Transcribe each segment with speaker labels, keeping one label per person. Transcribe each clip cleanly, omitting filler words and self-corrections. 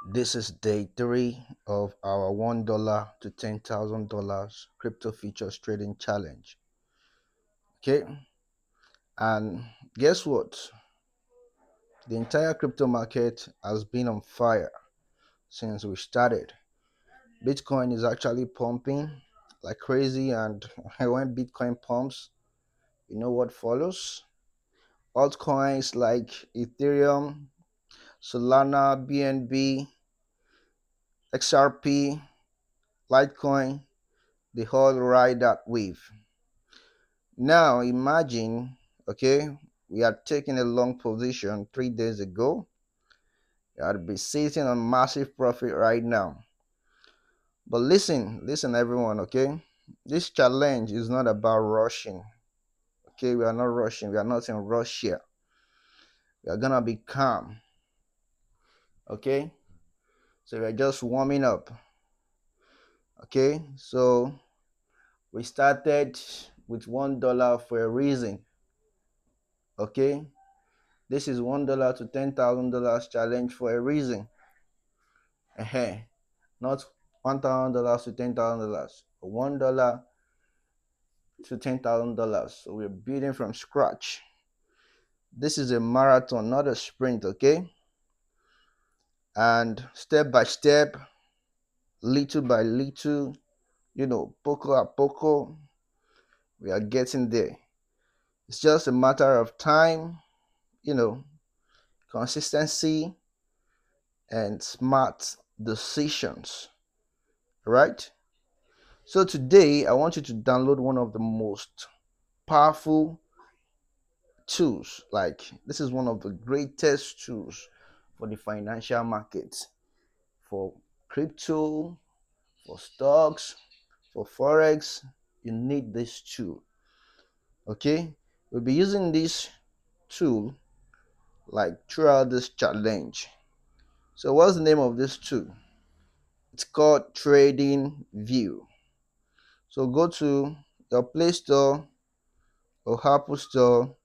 Speaker 1: This is day three of our $1 to $10,000 crypto futures trading challenge. Okay, and guess what? The entire crypto market has been on fire since we started. Bitcoin is actually pumping like crazy, and when Bitcoin pumps, you know what follows? Altcoins like Ethereum, Solana, BNB, XRP, Litecoin, they all ride that wave. Now imagine, okay, we had taken a long position 3 days ago. I'd be sitting on massive profit right now. But listen, everyone, okay? This challenge is not about rushing. Okay, we are not rushing. We are not in Russia. We are gonna be calm. Okay, so we are just warming up. Okay, so we started with $1 for a reason. Okay, this is $1 to $10,000 challenge for a reason. Not $1,000 to $10,000, $1 to $10,000. So we're building from scratch. This is a marathon, not a sprint, okay? And step by step, little by little, poco a poco, we are getting there. It's just a matter of time, you know, consistency and smart decisions, right? So today, I want you to download one of the most powerful tools. Like, this is one of the greatest tools for the financial market, for crypto, for stocks, for forex. You need this tool. Okay, we'll be using this tool like throughout this challenge. So what's the name of this tool? It's called Trading View. So go to your Play Store or Apple Store,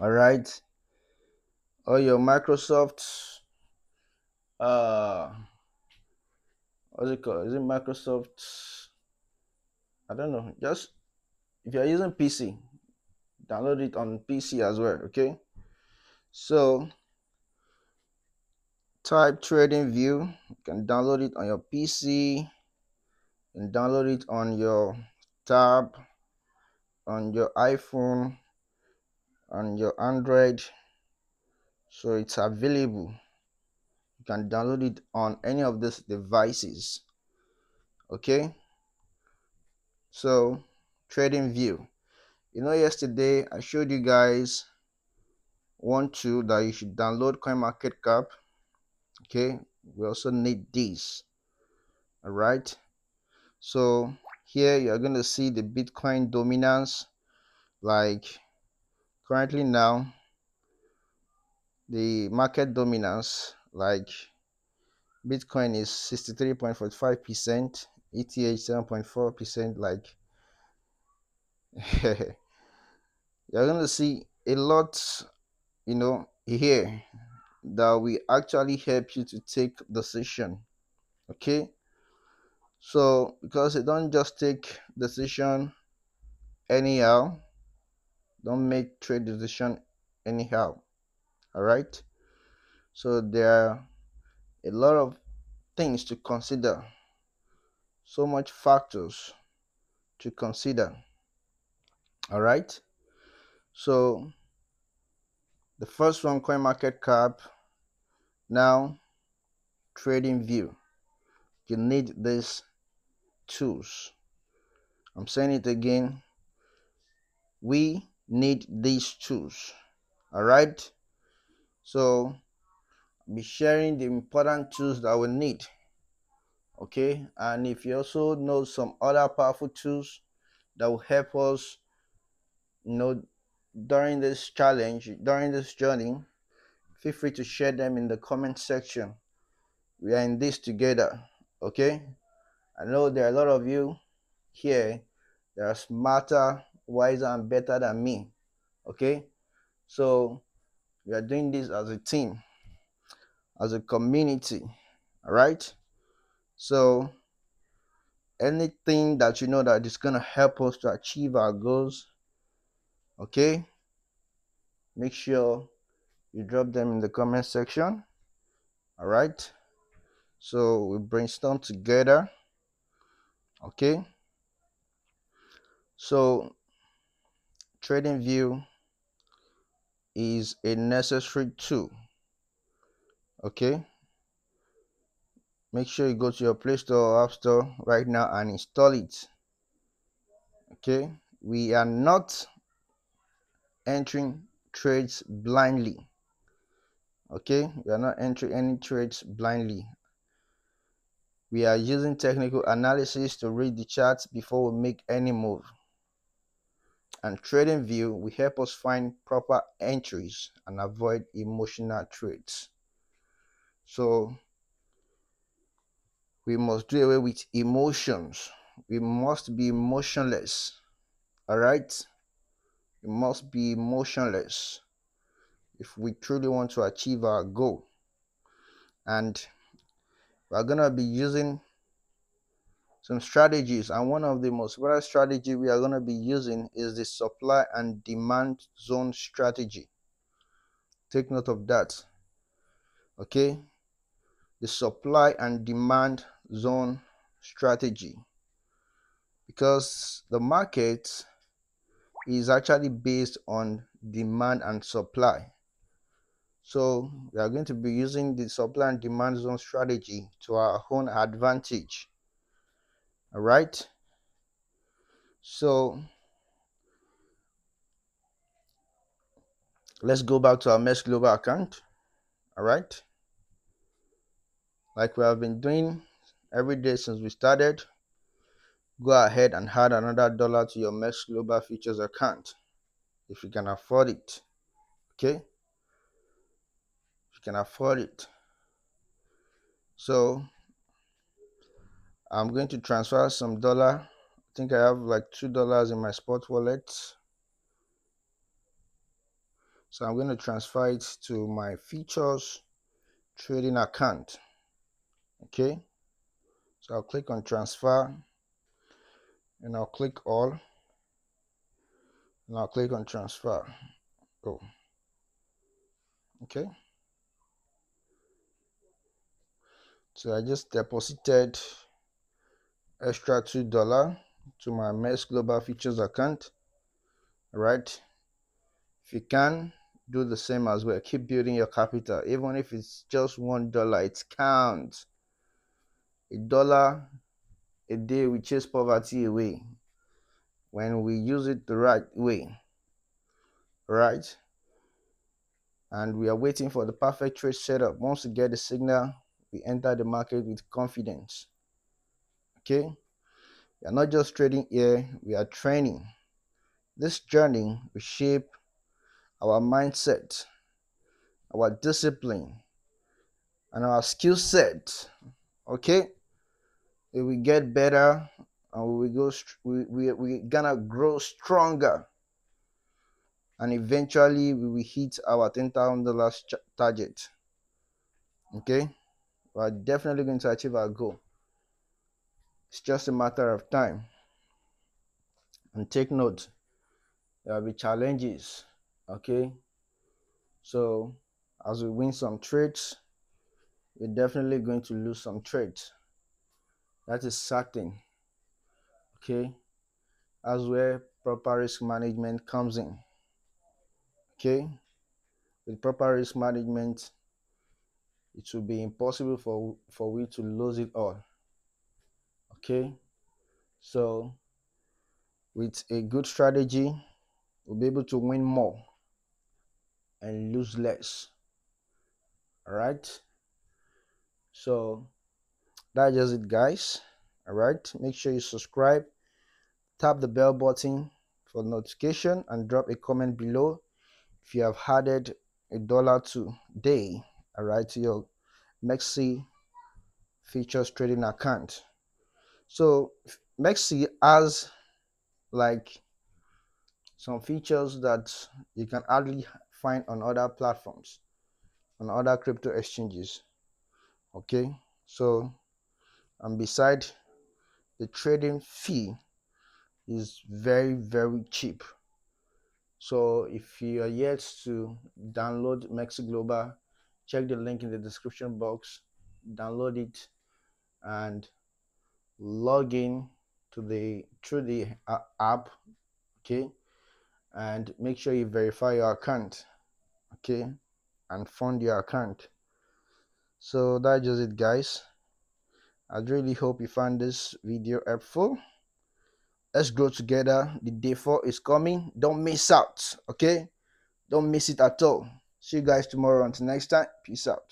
Speaker 1: all right, or your Microsoft uh what's it called? Is it Microsoft? I don't know. Just if you're using PC, download it on PC as well. Okay. So type Trading View. You can download it on your PC and download it on your tab, on your iPhone, on your Android. So it's available. You can download it on any of these devices. Okay. So Trading View. Yesterday I showed you guys one tool that you should download, CoinMarketCap. Okay, we also need this. All right, so here you're going to see the Bitcoin dominance. Like currently now, the market dominance, like Bitcoin is 63.45%, ETH 7.4%. Like you're going to see a lot, here that will actually help you to take decision. Okay, so because you don't just take decision anyhow, don't make trade decision anyhow. All right, so there are a lot of things to consider, so much factors to consider. All right, so the first one, coin market cap. Now Trading View, you need these tools. I'm saying it again, we need these tools. All right, so be sharing the important tools that we need. Okay, and if you also know some other powerful tools that will help us, you know during this challenge, during this journey, feel free to share them in the comment section. We are in this together. Okay, I know there are a lot of you here that are smarter, wiser, and better than me. Okay, so we are doing this as a team, as a community. All right. So anything that you know that is going to help us to achieve our goals, okay, make sure you drop them in the comment section. All right. So we brainstorm together. Okay. So TradingView is a necessary tool. Okay. Make sure you go to your Play Store or App Store right now and install it. Okay. We are not entering trades blindly. Okay. We are not entering any trades blindly. We are using technical analysis to read the charts before we make any move. And TradingView will help us find proper entries and avoid emotional trades. So we must do away with emotions. We must be emotionless. All right? We must be emotionless if we truly want to achieve our goal. And we're going to be using some strategies. And one of the most important strategy we are going to be using is the supply and demand zone strategy. Take note of that. Okay? The supply and demand zone strategy, because the market is actually based on demand and supply. So we are going to be using the supply and demand zone strategy to our own advantage. All right. So let's go back to our MEXC global account. All right. Like we have been doing every day since we started, go ahead and add another dollar to your MEXC global futures account if you can afford it. Okay. If you can afford it. So I'm going to transfer some dollar. I think I have like $2 in my spot wallet. So I'm going to transfer it to my futures trading account. Okay. So I'll click on transfer and I'll click all and I'll click on transfer. Oh, okay. So I just deposited extra $2 to my MEXC Global Futures account. All right. If you can, do the same as well. Keep building your capital. Even if it's just $1, it counts. $1 a day we chase poverty away when we use it the right way. Right? And we are waiting for the perfect trade setup. Once we get the signal, we enter the market with confidence. Okay? We are not just trading here, we are training. This journey will shape our mindset, our discipline, and our skill set. Okay? We will get better and we're gonna grow stronger, and eventually we will hit our $10,000 target. Okay, we're definitely going to achieve our goal. It's just a matter of time. And take note, there will be challenges. Okay, so as we win some trades, we're definitely going to lose some trades. That is certain. Okay, that's where proper risk management comes in. Okay, with proper risk management, it will be impossible for we to lose it all. Okay, so with a good strategy, we'll be able to win more and lose less. All right, so that's just it, guys. All right, make sure you subscribe, tap the bell button for notification, and drop a comment below if you have added $1 today, all right, to your MEXC futures trading account. So MEXC has like some features that you can hardly find on other platforms, on other crypto exchanges. Okay, So, and beside, the trading fee is very, very cheap. So if you are yet to download MEXC Global, check the link in the description box, download it, and log in to the through the app, okay, and make sure you verify your account, okay, and fund your account. So that's just it, guys. I really hope you found this video helpful. Let's grow together. The day 4 is coming. Don't miss out, okay? Don't miss it at all. See you guys tomorrow. Until next time, peace out.